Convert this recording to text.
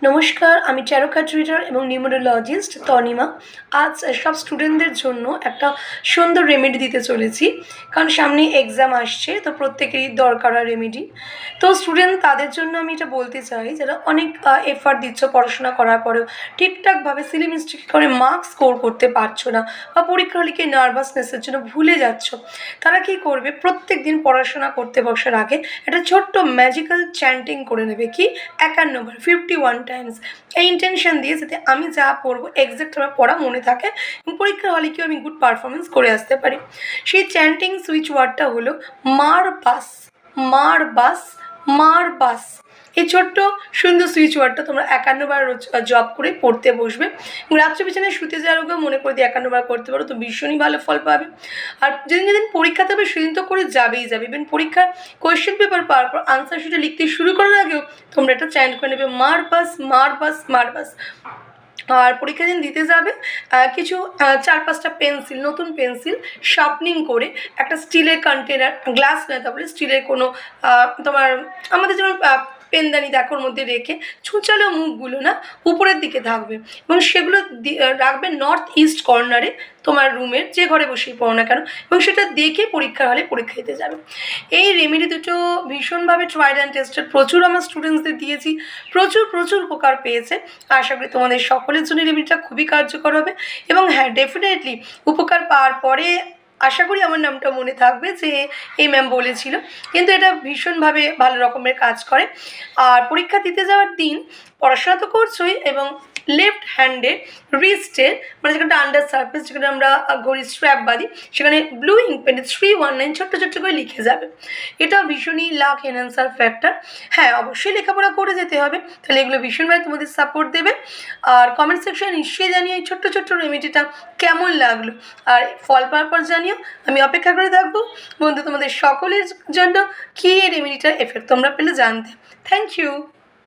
নমস্কার, আমি taro card reader এবং নিউমেরোলজিস্ট তনিমা। আজ সব স্টুডেন্টদের জন্য একটা সুন্দর রেমেডি দিতে চলেছি, কারণ সামনে এক্সাম আসছে, তো প্রত্যেকেরই দরকার হয় রেমেডি। তো স্টুডেন্ট তাদের জন্য আমি এটা বলতে চাই, যারা অনেক এফার্ট দিচ্ছ পড়াশোনা করার পরেও ঠিকঠাকভাবে সিলি মিস্টেক করে মার্কস স্কোর করতে পারছো না, বা পরীক্ষা হলে কি নার্ভাসনেসের জন্য ভুলে যাচ্ছ, তারা কী করবে, প্রত্যেক দিন পড়াশোনা করতে বসার আগে একটা ছোট্ট ম্যাজিক্যাল চ্যান্টিং করে নেবে। কি 51 বার, 51 টাইমস, এই ইন্টেনশন দিয়ে যাতে আমি যা পড়বো এক্সাক্ট আমার পড়া মনে থাকে এবং পরীক্ষার হলে কি আমি গুড পারফরমেন্স করে আসতে পারি। সেই চ্যান্টিং সুইচ ওয়ার্ডটা হলো মার বাস, মার বাস, মার বাস। এই ছোট্ট সুন্দর সুইচ ওয়ার্ডটা তোমরা 51 বার জব করে পড়তে বসবে এবং রাত্রে বিছানায় শুতে যাওয়ার আগেও মনে করে দিয়ে 51 বার করতে পারো, তো ভীষণই ভালো ফল পাবে। আর যেদিন যেদিন পরীক্ষাতে হবে সেদিন তো করে যাবেই যাবে, ইভেন পরীক্ষার কোয়েশ্চেন পেপার পাওয়ার পর আনসার শিটে লিখতে শুরু করার আগেও তোমরা এটা চ্যান্ট করে নেবে, মার বাস, মার বাস, মার বাস। আর পরীক্ষা দিন দিতে যাবে, কিছু 4-5টা পেন্সিল, নতুন পেন্সিল শার্পনিং করে একটা স্টিলের কন্টেনার, গ্লাস নয়, তারপরে স্টিলের কোনো তোমার আমাদের যেমন পেনদানি দেখো ওর মধ্যে রেখে ছুঁচালো মুখগুলো না উপরের দিকে থাকবে এবং সেগুলো রাখবে নর্থ ইস্ট কর্নারে তোমার রুমের, যে ঘরে বসেই পড়ো না কেন, এবং সেটা দেখে পরীক্ষার হলে পরীক্ষা দিতে যাবে। এই রেমেডি দুটো ভীষণভাবে ট্রাইড অ্যান্ড টেস্টেড, প্রচুর আমার স্টুডেন্টসদের দিয়েছি, প্রচুর উপকার পেয়েছে। আশা করি তোমাদের সকলের জন্য রেমেডিটা খুবই কার্যকর হবে এবং হ্যাঁ, ডেফিনেটলি উপকার পাওয়ার পরে আশা করি আমার নামটা মনে থাকবে যে এই ম্যাম বলেছিল, কিন্তু এটা ভীষণভাবে ভালো রকমের কাজ করে। আর পরীক্ষা দিতে যাওয়ার দিন পড়াশোনা তো করছোই, এবং লেফট হ্যান্ডে রিস্টে, মানে যেখানটা আন্ডার সারফেস, যেখানে আমরা ঘড়ি স্ট্র্যাপ বাঁধি, সেখানে ব্লু ইঙ্ক পেনে 319 ছোট্ট করে লিখে যাবে। এটাও ভীষণই লাক এনহ্যান্সার ফ্যাক্টর। হ্যাঁ, অবশ্যই লেখাপড়া করে যেতে হবে, তাহলে এগুলো ভীষণভাবে তোমাদের সাপোর্ট দেবে। আর কমেন্ট সেকশনে নিশ্চয়ই জানিয়ে এই ছোট্ট রেমেডিটা কেমন লাগলো, আর ফল পাওয়ার পর জানিও, আমি অপেক্ষা করে থাকবো বন্ধু তোমাদের সকলের জন্য কি এই রেমেডিটার এফেক্ট তোমরা পেলে জানতে। Thank you.